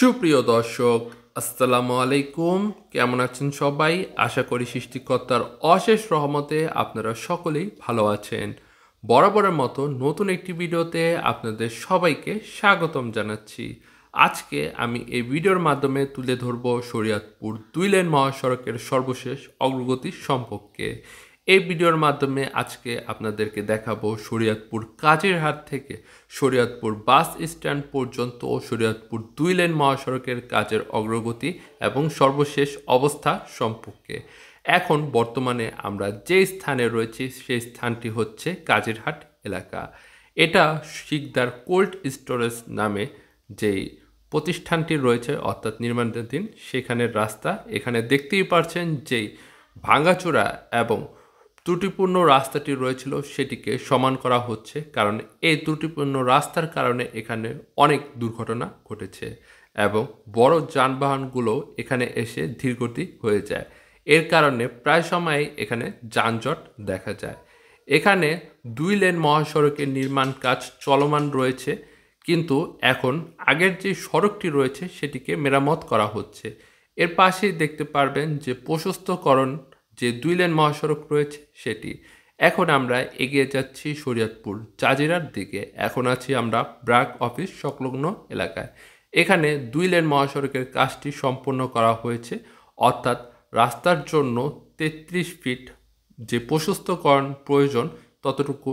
সুপ্রিয় দর্শক, আসসালামু আলাইকুম। কেমন আছেন সবাই? আশা করি সৃষ্টিকর্তার অশেষ রহমতে আপনারা সকলেই ভালো আছেন। বরাবরের মতো নতুন একটি ভিডিওতে আপনাদের সবাইকে স্বাগতম জানাচ্ছি। আজকে আমি এই ভিডিওর মাধ্যমে তুলে ধরব শরীয়তপুর 2 লেন মহাসড়কের সর্বশেষ অগ্রগতি সম্পর্কে। এই ভিডিওর মাধ্যমে আজকে আপনাদেরকে দেখাবো শরীয়তপুর কাজিরহাট থেকে শরীয়তপুর বাস স্ট্যান্ড পর্যন্ত শরীয়তপুর 2 লেন মহাসড়কের কাজের অগ্রগতি এবং সর্বশেষ অবস্থা সম্পর্কে। এখন বর্তমানে আমরা যে স্থানে রয়েছি সেই স্থানটি হচ্ছে কাজিরহাট এলাকা। এটা শিকদার কোল্ড স্টোরেজ নামে যেই প্রতিষ্ঠানটি রয়েছে অর্থাৎ নির্মাণাধীন সেখানের রাস্তা। এখানে দেখতেই পারছেন যেই ভাঙাচোরা এবং ত্রুটিপূর্ণ রাস্তাটি রয়েছিল সেটিকে সমান করা হচ্ছে, কারণ এই ত্রুটিপূর্ণ রাস্তার কারণে এখানে অনেক দুর্ঘটনা ঘটেছে এবং বড় যানবাহনগুলো এখানে এসে ধীরগতি হয়ে যায়। এর কারণে প্রায় সময় এখানে যানজট দেখা যায়। এখানে 2 লেন মহাসড়কের নির্মাণ কাজ চলমান রয়েছে, কিন্তু এখন আগের যে সড়কটি রয়েছে সেটিকে মেরামত করা হচ্ছে। এর পাশেই দেখতে পারবেন যে প্রশস্তকরণ যে 2 লেন মহাসড়ক রয়েছে সেটি। এখন আমরা এগিয়ে যাচ্ছি শরীয়তপুর জাজিরার দিকে। এখন আছি আমরা ব্র্যাক অফিস সংলগ্ন এলাকায়। এখানে 2 লেন মহাসড়কের কাজটি সম্পন্ন করা হয়েছে, অর্থাৎ রাস্তার জন্য 33 ফিট যে প্রশস্তকরণ প্রয়োজন ততটুকু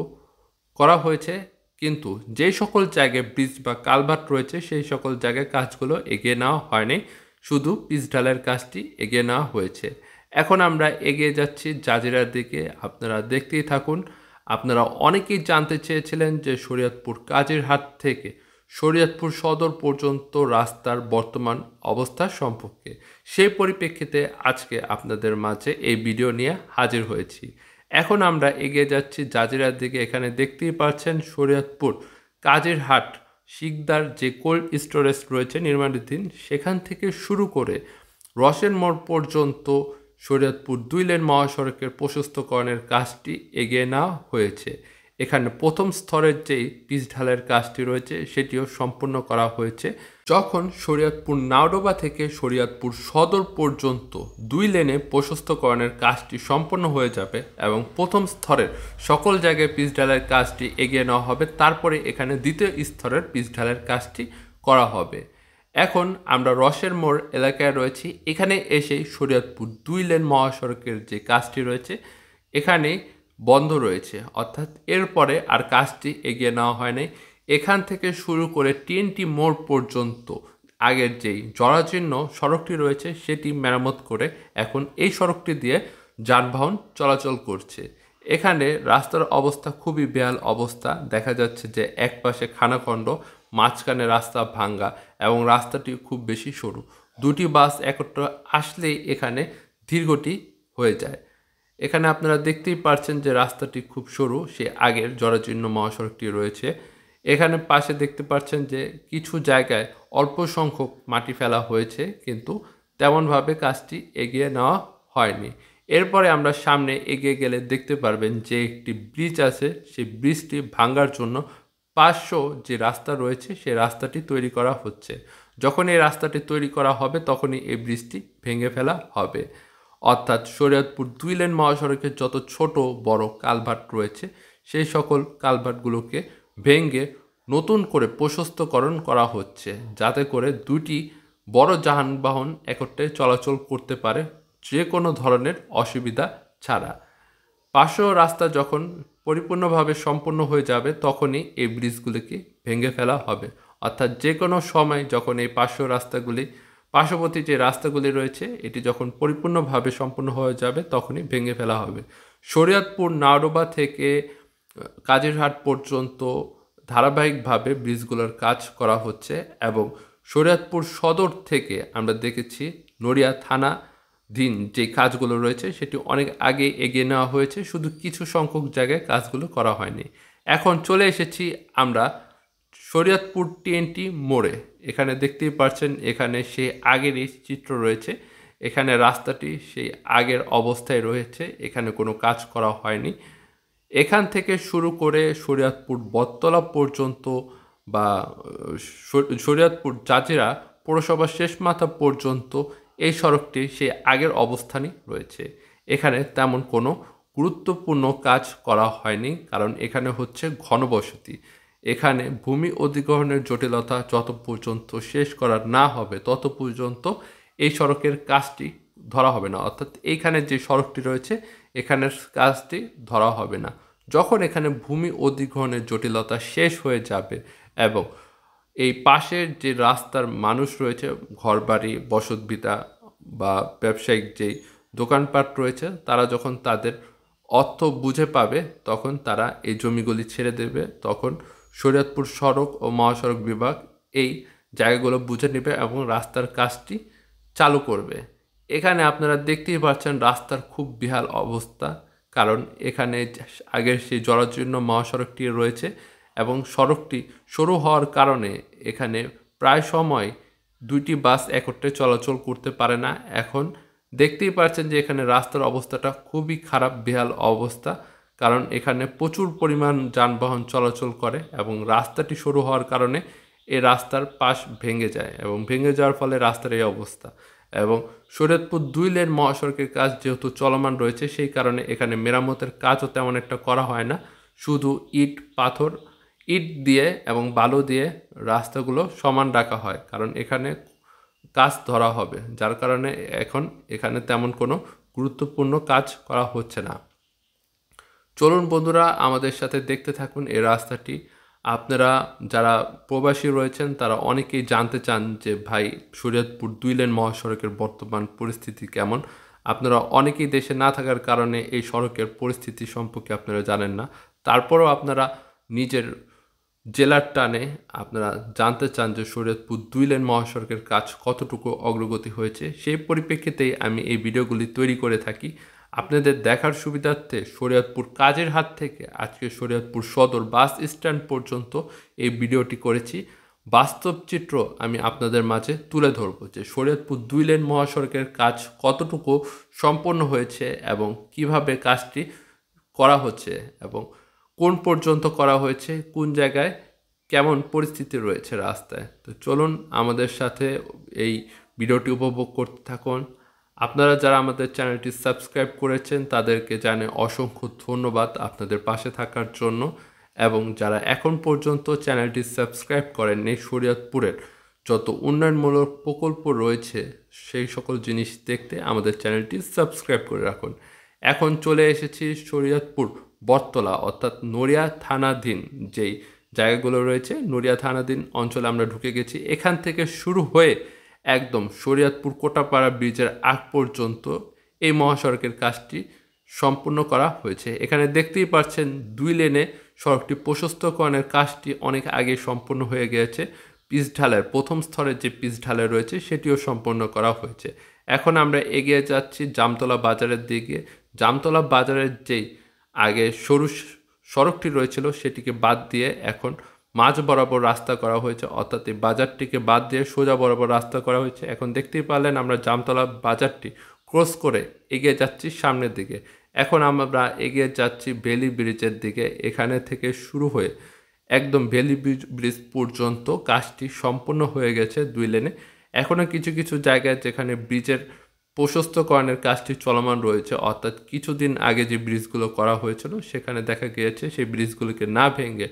করা হয়েছে, কিন্তু যে সকল জায়গায় ব্রিজ বা কালভার্ট রয়েছে সেই সকল জায়গায় কাজগুলো এগিয়ে নেওয়া হয়নি, শুধু পিচ ঢালাইয়ের কাজটি এগিয়ে নেওয়া হয়েছে। এখন আমরা এগিয়ে যাচ্ছি জাজিরার দিকে, আপনারা দেখতেই থাকুন। আপনারা অনেকেই জানতে চেয়েছিলেন যে শরীয়তপুর কাজিরহাট থেকে শরীয়তপুর সদর পর্যন্ত রাস্তার বর্তমান অবস্থা সম্পর্কে। সেই পরিপ্রেক্ষিতে আজকে আপনাদের মাঝে এই ভিডিও নিয়ে হাজির হয়েছি। এখন আমরা এগিয়ে যাচ্ছি জাজিরার দিকে। এখানে দেখতেই পাচ্ছেন শরীয়তপুর কাজিরহাট শিকদার যে কোল্ড স্টোরেজ রয়েছে নির্মাণাধীন, সেখান থেকে শুরু করে রসেন মোড় পর্যন্ত শরীয়তপুর 2 লেন মহাসড়কের প্রশস্তকরণের কাজটি এগিয়ে নেওয়া হয়েছে। এখানে প্রথম স্তরের যেই পিচ ঢালাইয়ের কাজটি রয়েছে সেটিও সম্পূর্ণ করা হয়েছে। যখন শরীয়তপুর নাওডোবা থেকে শরীয়তপুর সদর পর্যন্ত 2 লেনে প্রশস্তকরণের কাজটি সম্পন্ন হয়ে যাবে এবং প্রথম স্তরের সকল জায়গায় পিচ ঢালাইয়ের কাজটি এগিয়ে নেওয়া হবে, তারপরে এখানে দ্বিতীয় স্তরের পিচ ঢালাইয়ের কাজটি করা হবে। এখন আমরা রসের মোড় এলাকায় রয়েছি। এখানে এসে শরীয়তপুর 2 লেন মহাসড়কের যে কাজটি রয়েছে এখানে বন্ধ রয়েছে, অর্থাৎ এরপরে আর কাজটি এগিয়ে নেওয়া হয়নি। এখান থেকে শুরু করে টিএনটি মোড় পর্যন্ত আগের যেই জরাজীর্ণ সড়কটি রয়েছে সেটি মেরামত করে এখন এই সড়কটি দিয়ে যানবাহন চলাচল করছে। এখানে রাস্তার অবস্থা খুবই বেহাল অবস্থা। দেখা যাচ্ছে যে এক পাশে খানাখন্দ, মাঝখানে রাস্তা ভাঙ্গা এবং রাস্তাটি খুব বেশি সরু। দুটি বাস একত্র আসলেই এখানে ধীরগতি হয়ে যায়। এখানে আপনারা দেখতেই পারছেন যে রাস্তাটি খুব সরু, সে আগের জরাজীর্ণ মহাসড়কটি রয়েছে। এখানে পাশে দেখতে পাচ্ছেন যে কিছু জায়গায় অল্প সংখ্যক মাটি ফেলা হয়েছে, কিন্তু তেমনভাবে কাজটি এগিয়ে নেওয়া হয়নি। এরপরে আমরা সামনে এগিয়ে গেলে দেখতে পারবেন যে একটি ব্রিজ আছে, সেই ব্রিজটি ভাঙার জন্য পার্শ্ব যে রাস্তা রয়েছে সেই রাস্তাটি তৈরি করা হচ্ছে। যখন এই রাস্তাটি তৈরি করা হবে তখনই এই ব্রিজটি ভেঙে ফেলা হবে, অর্থাৎ শরীয়তপুর 2 লেন মহাসড়কের যত ছোট বড় কালভার্ট রয়েছে সেই সকল কালভার্টগুলোকে ভেঙে নতুন করে প্রশস্তকরণ করা হচ্ছে, যাতে করে দুটি বড় যানবাহন একত্রে চলাচল করতে পারে যে কোনো ধরনের অসুবিধা ছাড়া। পার্শ্ব রাস্তা যখন পরিপূর্ণভাবে সম্পন্ন হয়ে যাবে তখনই এই ব্রিজগুলিকে ভেঙে ফেলা হবে, অর্থাৎ যে কোনো সময় যখন এই পার্শ্ববর্তী যে রাস্তাগুলি রয়েছে এটি যখন পরিপূর্ণভাবে সম্পূর্ণ হয়ে যাবে তখনই ভেঙে ফেলা হবে। শরীয়তপুর নাওডোবা থেকে কাজিরহাট পর্যন্ত ধারাবাহিকভাবে ব্রিজগুলোর কাজ করা হচ্ছে এবং শরীয়তপুর সদর থেকে আমরা দেখেছি নড়িয়া থানাধীন যে কাজগুলো রয়েছে সেটি অনেক আগে এগিয়ে নেওয়া হয়েছে, শুধু কিছু সংখ্যক জায়গায় কাজগুলো করা হয়নি। এখন চলে এসেছি আমরা শরীয়তপুর টিএনটি মোড়ে। এখানে দেখতেই পাচ্ছেন এখানে সেই আগেরই চিত্র রয়েছে। এখানে রাস্তাটি সেই আগের অবস্থায় রয়েছে, এখানে কোনো কাজ করা হয়নি। এখান থেকে শুরু করে শরীয়তপুর বটতলা পর্যন্ত বা শরীয়তপুর জাজিরা পৌরসভার শেষ মাথা পর্যন্ত এই সড়কটি সেই আগের অবস্থানই রয়েছে। এখানে তেমন কোনো গুরুত্বপূর্ণ কাজ করা হয়নি, কারণ এখানে হচ্ছে ঘনবসতি। এখানে ভূমি অধিগ্রহণের জটিলতা যত পর্যন্ত শেষ করা না হবে তত পর্যন্ত এই সড়কের কাজটি ধরা হবে না, অর্থাৎ এইখানে যে সড়কটি রয়েছে এখানের কাজটি ধরা হবে না। যখন এখানে ভূমি অধিগ্রহণের জটিলতা শেষ হয়ে যাবে এবং এই পাশের যে রাস্তার মানুষ রয়েছে, ঘরবাড়ি, বসতভিটা বা ব্যবসায়িক যেই দোকানপাট রয়েছে, তারা যখন তাদের অর্থ বুঝে পাবে তখন তারা এই জমিগুলি ছেড়ে দেবে। তখন শরীয়তপুর সড়ক ও মহাসড়ক বিভাগ এই জায়গাগুলো বুঝে নেবে এবং রাস্তার কাজটি চালু করবে। এখানে আপনারা দেখতেই পাচ্ছেন রাস্তার খুব বেহাল অবস্থা, কারণ এখানে আগের সেই জরাজীর্ণ মহাসড়কটি রয়েছে এবং সড়কটি সরু হওয়ার কারণে এখানে প্রায় সময় দুইটি বাস একত্রে চলাচল করতে পারে না। এখন দেখতেই পাচ্ছেন যে এখানে রাস্তার অবস্থাটা খুবই খারাপ, বেহাল অবস্থা, কারণ এখানে প্রচুর পরিমাণ যানবাহন চলাচল করে এবং রাস্তাটি সরু হওয়ার কারণে এই রাস্তার পাশ ভেঙে যায় এবং ভেঙে যাওয়ার ফলে রাস্তার এই অবস্থা। এবং শরীয়তপুর 2 লেন মহাসড়কের কাজ যেহেতু চলমান রয়েছে সেই কারণে এখানে মেরামতের কাজও তেমন একটা করা হয় না, শুধু ইট দিয়ে এবং বালু দিয়ে রাস্তাগুলো সমান রাখা হয়, কারণ এখানে কাজ ধরা হবে, যার কারণে এখন এখানে তেমন কোনো গুরুত্বপূর্ণ কাজ করা হচ্ছে না। চলুন বন্ধুরা, আমাদের সাথে দেখতে থাকুন এই রাস্তাটি। আপনারা যারা প্রবাসী রয়েছেন তারা অনেকেই জানতে চান যে ভাই শরীয়তপুর 2 লেন মহাসড়কের বর্তমান পরিস্থিতি কেমন। আপনারা অনেকেই দেশে না থাকার কারণে এই সড়কের পরিস্থিতি সম্পর্কে আপনারা জানেন না, তারপরও আপনারা নিজের জেলার টানে আপনারা জানতে চান যে শরীয়তপুর 2 লেন মহাসড়কের কাজ কতটুকু অগ্রগতি হয়েছে। সেই পরিপ্রেক্ষিতেই আমি এই ভিডিওগুলি তৈরি করে থাকি আপনাদের দেখার সুবিধার্থে। শরীয়তপুর কাজের হাট থেকে আজকে শরীয়তপুর সদর বাস স্ট্যান্ড পর্যন্ত এই ভিডিওটি করেছি। বাস্তব চিত্র আমি আপনাদের মাঝে তুলে ধরব যে শরীয়তপুর 2 লেন মহাসড়কের কাজ কতটুকু সম্পন্ন হয়েছে এবং কিভাবে কাজটি করা হচ্ছে এবং কোন পর্যন্ত করা হয়েছে, কোন জায়গায় কেমন পরিস্থিতি রয়েছে রাস্তায়। তো চলুন আমাদের সাথে এই ভিডিওটি উপভোগ করতে থাকুন। আপনারা যারা আমাদের চ্যানেলটি সাবস্ক্রাইব করেছেন তাদেরকে জানাই অসংখ্য ধন্যবাদ আপনাদের পাশে থাকার জন্য, এবং যারা এখন পর্যন্ত চ্যানেলটি সাবস্ক্রাইব করেননি, শরীয়তপুরের যত উন্নয়নমূলক প্রকল্প রয়েছে সেই সকল জিনিস দেখতে আমাদের চ্যানেলটি সাবস্ক্রাইব করে রাখুন। এখন চলে এসেছি শরীয়তপুর বটতলা অর্থাৎ নড়িয়া থানাধীন যেই জায়গাগুলো রয়েছে, নড়িয়া থানাধীন অঞ্চলে আমরা ঢুকে গেছি। এখান থেকে শুরু হয়ে একদম শরীয়তপুর কোটাপাড়া ব্রিজের আগ পর্যন্ত এই মহাসড়কের কাজটি সম্পূর্ণ করা হয়েছে। এখানে দেখতেই পাচ্ছেন 2 লেনে সড়কটি প্রশস্তকরণের কাজটি অনেক আগে সম্পূর্ণ হয়ে গিয়েছে। পিচ ঢালের প্রথম স্তরের যে পিচ ঢালাই রয়েছে সেটিও সম্পন্ন করা হয়েছে। এখন আমরা এগিয়ে যাচ্ছি জামতলা বাজারের দিকে। জামতলা বাজারের যেই আগে সরু সড়কটি রয়েছিল সেটিকে বাদ দিয়ে এখন মাঝ বরাবর রাস্তা করা হয়েছে, অর্থাৎ এই বাজারটিকে বাদ দিয়ে সোজা বরাবর রাস্তা করা হয়েছে। এখন দেখতেই পারলেন আমরা জামতলা বাজারটি ক্রস করে এগিয়ে যাচ্ছি সামনের দিকে। এখন আমরা এগিয়ে যাচ্ছি ভ্যালি ব্রিজের দিকে। এখানে থেকে শুরু হয়ে একদম ভ্যালি ব্রিজ পর্যন্ত কাজটি সম্পূর্ণ হয়ে গেছে 2 লেনে। এখনও কিছু কিছু জায়গায় যেখানে ব্রিজের প্রশস্তকরণের কাজটি চলমান রয়েছে, অর্থাৎ কিছুদিন আগে যে ব্রিজগুলো করা হয়েছিল সেখানে দেখা গিয়েছে সেই ব্রিজগুলোকে না ভেঙে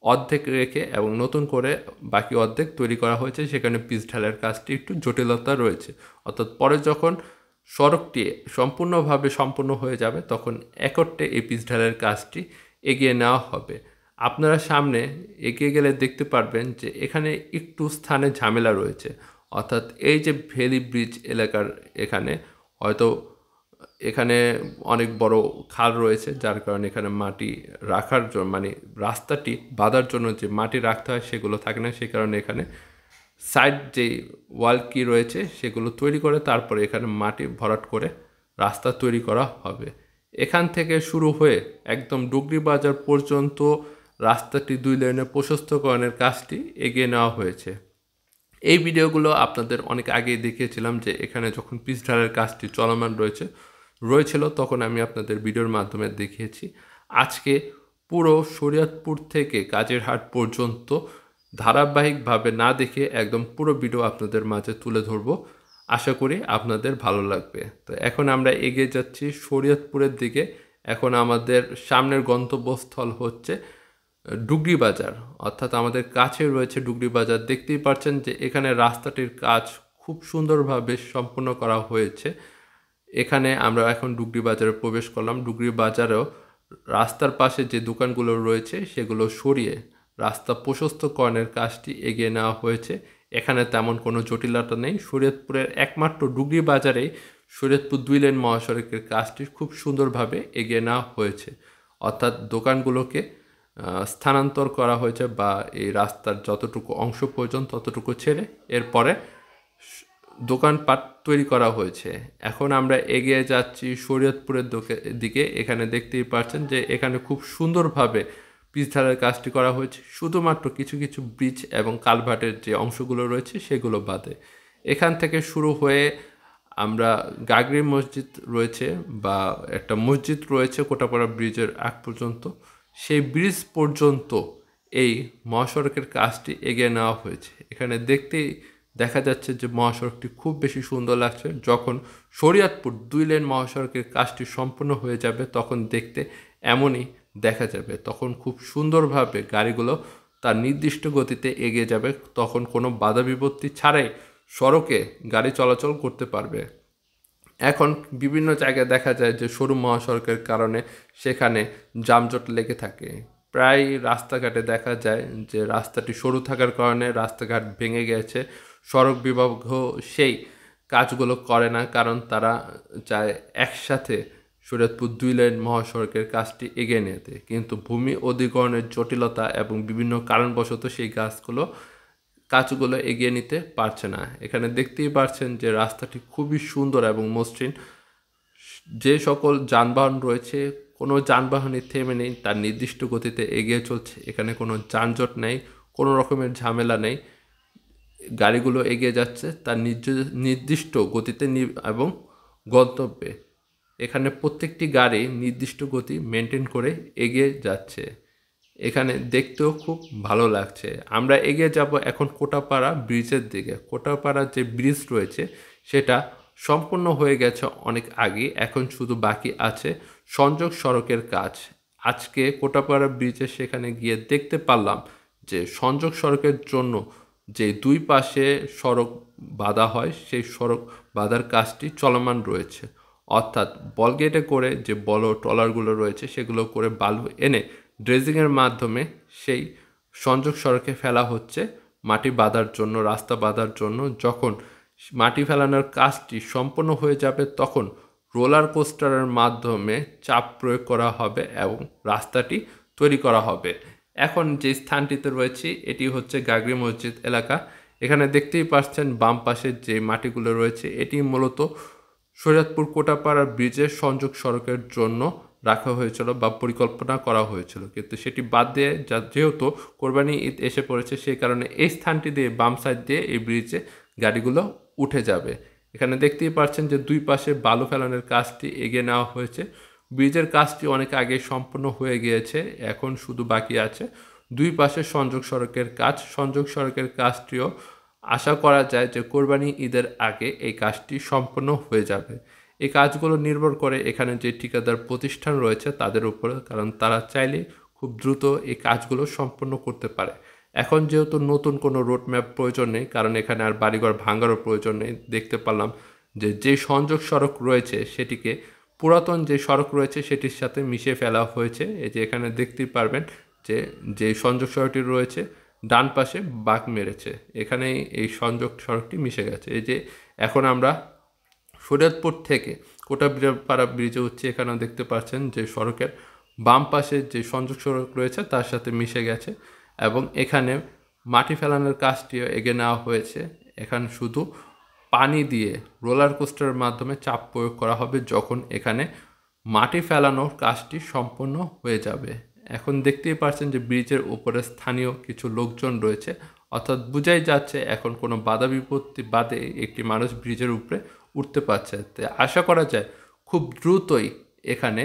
অর্ধেক রেখে এবং নতুন করে বাকি অর্ধেক তৈরি করা হয়েছে। সেখানে পিচ ঢালের কাজটি একটু জটিলতা রয়েছে, অর্থাৎ পরে যখন সড়কটি সম্পূর্ণভাবে সম্পূর্ণ হয়ে যাবে তখন একট্রে এই পিচ ঢালের কাজটি এগিয়ে নেওয়া হবে। আপনারা সামনে এগিয়ে গেলে দেখতে পারবেন যে এখানে একটু স্থানে ঝামেলা রয়েছে, অর্থাৎ এই যে ভ্যালি ব্রিজ এলাকার এখানে হয়তো এখানে অনেক বড় খাল রয়েছে, যার কারণে এখানে মাটি রাখার জন্য মানে রাস্তাটি বাঁধার জন্য যে মাটি রাখতে হয় সেগুলো থাকে না। সেই কারণে এখানে সাইড যে ওয়াল কি রয়েছে সেগুলো তৈরি করে তারপরে এখানে মাটি ভরাট করে রাস্তা তৈরি করা হবে। এখান থেকে শুরু হয়ে একদম ডুগরি বাজার পর্যন্ত রাস্তাটি 2 লেনে প্রশস্তকরণের কাজটি এগিয়ে নেওয়া হয়েছে। এই ভিডিওগুলো আপনাদের অনেক আগেই দেখিয়েছিলাম যে এখানে যখন পিচ ঢালের কাজটি চলমান রয়েছিল তখন আমি আপনাদের ভিডিওর মাধ্যমে দেখিয়েছি। আজকে পুরো শরীয়তপুর থেকে কাজের হাট পর্যন্ত ধারাবাহিকভাবে না দেখে একদম পুরো ভিডিও আপনাদের মাঝে তুলে ধরব। আশা করি আপনাদের ভালো লাগবে। তো এখন আমরা এগিয়ে যাচ্ছি শরীয়তপুরের দিকে। এখন আমাদের সামনের গন্তব্যস্থল হচ্ছে ডুগরি বাজার, অর্থাৎ আমাদের কাছে রয়েছে ডুগরি বাজার। দেখতেই পাচ্ছেন যে এখানে রাস্তাটির কাজ খুব সুন্দরভাবে সম্পন্ন করা হয়েছে। এখানে আমরা এখন ডুগরি বাজারে প্রবেশ করলাম। ডুগরি বাজারেও রাস্তার পাশে যে দোকানগুলো রয়েছে সেগুলো সরিয়ে রাস্তা প্রশস্তকরণের কাজটি এগিয়ে নেওয়া হয়েছে। এখানে তেমন কোনো জটিলতা নেই। শরীয়তপুরের একমাত্র ডুগরি বাজারেই শরীয়তপুর 2 লেন মহাসড়কের কাজটি খুব সুন্দরভাবে এগিয়ে নেওয়া হয়েছে, অর্থাৎ দোকানগুলোকে স্থানান্তর করা হয়েছে বা এই রাস্তার যতটুকু অংশ প্রয়োজন ততটুকু ছেড়ে এরপরে দোকানপাট তৈরি করা হয়েছে। এখন আমরা এগিয়ে যাচ্ছি শরীয়তপুরের দিকে। এখানে দেখতেই পাচ্ছেন যে এখানে খুব সুন্দরভাবে পিচঢালাইয়ের কাজটি করা হয়েছে, শুধুমাত্র কিছু কিছু ব্রিজ এবং কালভার্টের যে অংশগুলো রয়েছে সেগুলো বাদে। এখান থেকে শুরু হয়ে আমরা গাগরি মসজিদ রয়েছে বা একটা মসজিদ রয়েছে কোটাপাড়া ব্রিজের আগ পর্যন্ত, সেই ব্রিজ পর্যন্ত এই মহাসড়কের কাজটি এগিয়ে নেওয়া হয়েছে। এখানে দেখতেই দেখা যাচ্ছে যে মহাসড়কটি খুব বেশি সুন্দর লাগছে। যখন শরীয়তপুর 2 লেন মহাসড়কের কাজটি সম্পূর্ণ হয়ে যাবে তখন দেখতে এমনই দেখা যাবে। তখন খুব সুন্দরভাবে গাড়িগুলো তার নির্দিষ্ট গতিতে এগিয়ে যাবে, তখন কোনো বাধা বিপত্তি ছাড়াই সড়কে গাড়ি চলাচল করতে পারবে। এখন বিভিন্ন জায়গায় দেখা যায় যে সরু মহাসড়কের কারণে সেখানে যানজট লেগে থাকে। প্রায় রাস্তাঘাটে দেখা যায় যে রাস্তাটি সরু থাকার কারণে রাস্তাঘাট ভেঙে গেছে। সড়ক বিভাগ সেই কাজগুলো করে না, কারণ তারা চায় একসাথে শরীয়তপুর 2 লেন মহাসড়কের কাজটি এগিয়ে নিতে, কিন্তু ভূমি অধিগ্রহণের জটিলতা এবং বিভিন্ন কারণবশত সেই কাজগুলো এগিয়ে নিতে পারছে না। এখানে দেখতেই পাচ্ছেন যে রাস্তাটি খুবই সুন্দর এবং মসৃণ। যে সকল যানবাহন রয়েছে কোনো যানবাহনই থেমে নেই, তার নির্দিষ্ট গতিতে এগিয়ে চলছে। এখানে কোনো যানজট নেই, কোনো রকমের ঝামেলা নেই। গাড়িগুলো এগিয়ে যাচ্ছে তার নির্দিষ্ট গতিতে এবং গন্তব্যে। এখানে প্রত্যেকটি গাড়ি নির্দিষ্ট গতি মেনটেন করে এগিয়ে যাচ্ছে। এখানে দেখতেও খুব ভালো লাগছে। আমরা এগিয়ে যাব এখন কোটাপাড়া ব্রিজের দিকে। কোটাপাড়া যে ব্রিজ রয়েছে সেটা সম্পূর্ণ হয়ে গেছে অনেক আগে, এখন শুধু বাকি আছে সংযোগ সড়কের কাজ। আজকে কোটাপাড়া ব্রিজে সেখানে গিয়ে দেখতে পারলাম যে সংযোগ সড়কের জন্য যে 2 পাশে সড়ক বাঁধা হয় সেই সড়ক বাঁধার কাজটি চলমান রয়েছে, অর্থাৎ বলগেটে করে যে বড় ট্রলারগুলো রয়েছে সেগুলো করে বালু এনে ড্রেজিংয়ের মাধ্যমে সেই সংযোগ সড়কে ফেলা হচ্ছে মাটি বাঁধার জন্য, রাস্তা বাঁধার জন্য। যখন মাটি ফেলানোর কাজটি সম্পন্ন হয়ে যাবে তখন রোলার কোস্টারের মাধ্যমে চাপ প্রয়োগ করা হবে এবং রাস্তাটি তৈরি করা হবে। এখন যে স্থানটিতে রয়েছে এটি হচ্ছে গাগরি মসজিদ এলাকা। এখানে দেখতেই পাচ্ছেন বাম পাশের যে মাটিগুলো রয়েছে এটি মূলত শরীয়তপুর কোটাপাড়া ব্রিজের সংযোগ সড়কের জন্য রাখা হয়েছিল বা পরিকল্পনা করা হয়েছিল, কিন্তু সেটি বাদ দিয়ে যেহেতু কোরবানি ঈদ এসে পড়েছে সেই কারণে এই স্থানটি দিয়ে বাম সাইড দিয়ে এই ব্রিজে গাড়িগুলো উঠে যাবে। এখানে দেখতেই পাচ্ছেন যে 2 পাশে বালু ফেলানোর কাজটি এগিয়ে নেওয়া হয়েছে। ব্রিজের কাজটি অনেক আগে সম্পূর্ণ হয়ে গিয়েছে, এখন শুধু বাকি আছে 2 পাশে সংযোগ সড়কের কাজ। সংযোগ সড়কের কাজটিও আশা করা যায় যে কোরবানি ঈদের আগে এই কাজটি সম্পন্ন হয়ে যাবে। এই কাজগুলো নির্ভর করে এখানে যে ঠিকাদার প্রতিষ্ঠান রয়েছে তাদের উপরে, কারণ তারা চাইলে খুব দ্রুত এই কাজগুলো সম্পন্ন করতে পারে। এখন যেহেতু নতুন কোনো রোডম্যাপ প্রয়োজন নেই, কারণ এখানে আর বাড়িঘর ভাঙারও প্রয়োজন নেই। দেখতে পারলাম যে সংযোগ সড়ক রয়েছে সেটিকে পুরাতন যে সড়ক রয়েছে সেটির সাথে মিশিয়ে ফেলা হয়েছে। এই যে এখানে দেখতেই পারবেন যে সংযোগ সড়কটি রয়েছে ডান পাশে বাঁক মেরেছে, এখানেই এই সংযোগ সড়কটি মিশে গেছে। এই যে এখন আমরা শরীয়তপুর থেকে কোটাপাড়া ব্রিজে উঠছি, এখানেও দেখতে পাচ্ছেন যে সড়কের বাম পাশে যে সংযোগ সড়ক রয়েছে তার সাথে মিশে গেছে এবং এখানে মাটি ফেলানোর কাজটিও এগিয়ে নেওয়া হয়েছে। এখানে শুধু পানি দিয়ে রোলার কোস্টারের মাধ্যমে চাপ প্রয়োগ করা হবে যখন এখানে মাটি ফেলানোর কাজটি সম্পন্ন হয়ে যাবে। এখন দেখতেই পাচ্ছেন যে ব্রিজের উপরে স্থানীয় কিছু লোকজন রয়েছে, অর্থাৎ বোঝাই যাচ্ছে এখন কোনো বাধা বিপত্তি বাদে একটি মানুষ ব্রিজের উপরে উঠতে পারছে। আশা করা যায় খুব দ্রুতই এখানে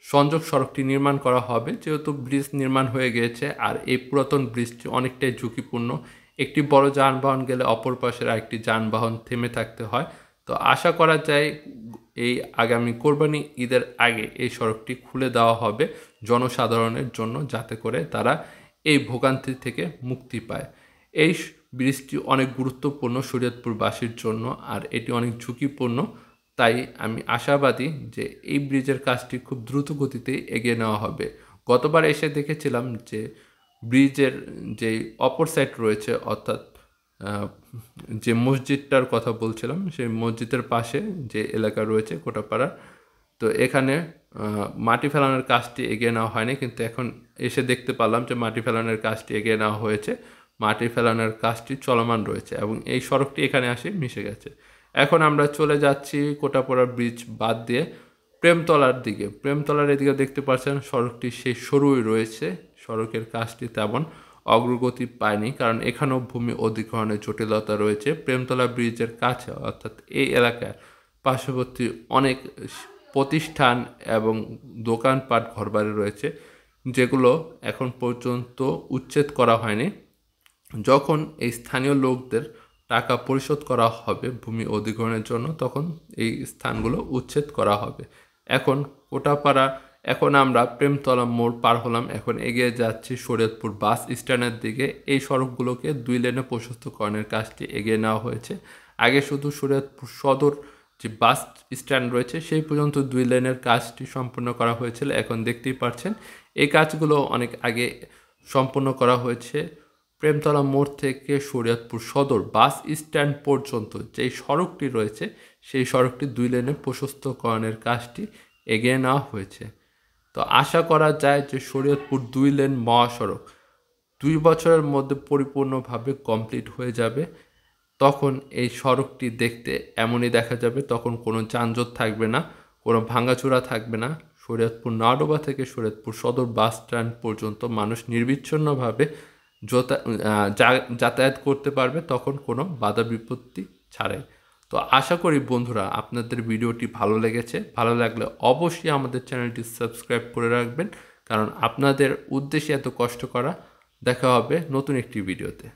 সংযোগ সড়কটি নির্মাণ করা হবে। যেহেতু ব্রিজ নির্মাণ হয়ে গিয়েছে আর এই পুরাতন ব্রিজটি অনেকটাই ঝুঁকিপূর্ণ, একটি বড় যানবাহন গেলে অপর পাশের আরেকটি যানবাহন থেমে থাকতে হয়। তো আশা করা যায় এই আগামী কোরবানি ঈদের আগে এই সড়কটি খুলে দেওয়া হবে জনসাধারণের জন্য, যাতে করে তারা এই ভোগান্তি থেকে মুক্তি পায়। এই ব্রিজটি অনেক গুরুত্বপূর্ণ শরীয়তপুরবাসীর জন্য আর এটি অনেক ঝুঁকিপূর্ণ। তাই আমি আশাবাদী যে এই ব্রিজের কাজটি খুব দ্রুত গতিতে এগিয়ে নেওয়া হবে। গতবার এসে দেখেছিলাম যে ব্রিজের যে অপর সাইড রয়েছে, অর্থাৎ যে মসজিদটার কথা বলছিলাম, সেই মসজিদের পাশে যে এলাকা রয়েছে কোটাপাড়ার, তো এখানে মাটি ফেলানোর কাজটি এগিয়ে নেওয়া হয়নি, কিন্তু এখন এসে দেখতে পারলাম যে মাটি ফেলানোর কাজটি এগিয়ে নেওয়া হয়েছে। মাটি ফেলানোর কাজটি চলমান রয়েছে এবং এই সড়কটি এখানে আসে মিশে গেছে। এখন আমরা চলে যাচ্ছি কোটাপাড়া ব্রিজ বাদ দিয়ে প্রেমতলার দিকে। প্রেমতলার এদিকে দেখতে পাচ্ছেন সড়কটি সেই সরুই রয়েছে, সড়কের কাজটি তেমন অগ্রগতি পায়নি, কারণ এখানেও ভূমি অধিগ্রহণের জটিলতা রয়েছে। প্রেমতলা ব্রিজের কাছে অর্থাৎ এই এলাকার পার্শ্ববর্তী অনেক প্রতিষ্ঠান এবং দোকানপাট ঘরবাড়ি রয়েছে, যেগুলো এখন পর্যন্ত উচ্ছেদ করা হয়নি। যখন এই স্থানীয় লোকদের টাকা পরিশোধ করা হবে ভূমি অধিগ্রহণের জন্য, তখন এই স্থানগুলো উচ্ছেদ করা হবে। এখন কোটাপাড়া, এখন আমরা প্রেমতলা মোড় পার হলাম, এখন এগিয়ে যাচ্ছি শরীয়তপুর বাস স্ট্যান্ডের দিকে। এই সড়কগুলোকে 2 লেনে প্রশস্তকরণের কাজটি এগিয়ে নেওয়া হয়েছে। আগে শুধু শরীয়তপুর সদর যে বাস স্ট্যান্ড রয়েছে সেই পর্যন্ত 2 লেনের কাজটি সম্পূর্ণ করা হয়েছিল। এখন দেখতেই পাচ্ছেন এই কাজগুলো অনেক আগে সম্পূর্ণ করা হয়েছে। প্রেমতলা মোড় থেকে শরীয়তপুর সদর বাস স্ট্যান্ড পর্যন্ত যেই সড়কটি রয়েছে সেই সড়কটি 2 লেনে প্রশস্তকরণের কাজটি এগিয়ে নেওয়া হয়েছে। তো আশা করা যায় যে শরীয়তপুর 2 লেন মহাসড়ক 2 বছরের মধ্যে পরিপূর্ণভাবে কমপ্লিট হয়ে যাবে। তখন এই সড়কটি দেখতে এমনই দেখা যাবে, তখন কোনো যানজট থাকবে না, কোনো ভাঙাচোরা থাকবে না। শরীয়তপুর নাওডোবা থেকে শরীয়তপুর সদর বাস স্ট্যান্ড পর্যন্ত মানুষ নির্বিচ্ছিন্নভাবে যাতায়াত করতে পারবে, তখন কোনো বাধা বিপত্তি ছাড়াই। তো আশা করি বন্ধুরা আপনাদের ভিডিওটি ভালো লেগেছে। ভালো লাগলে অবশ্যই আমাদের চ্যানেলটি সাবস্ক্রাইব করে রাখবেন, কারণ আপনাদের উদ্দেশ্যে এত কষ্ট করা। দেখা হবে নতুন একটি ভিডিওতে।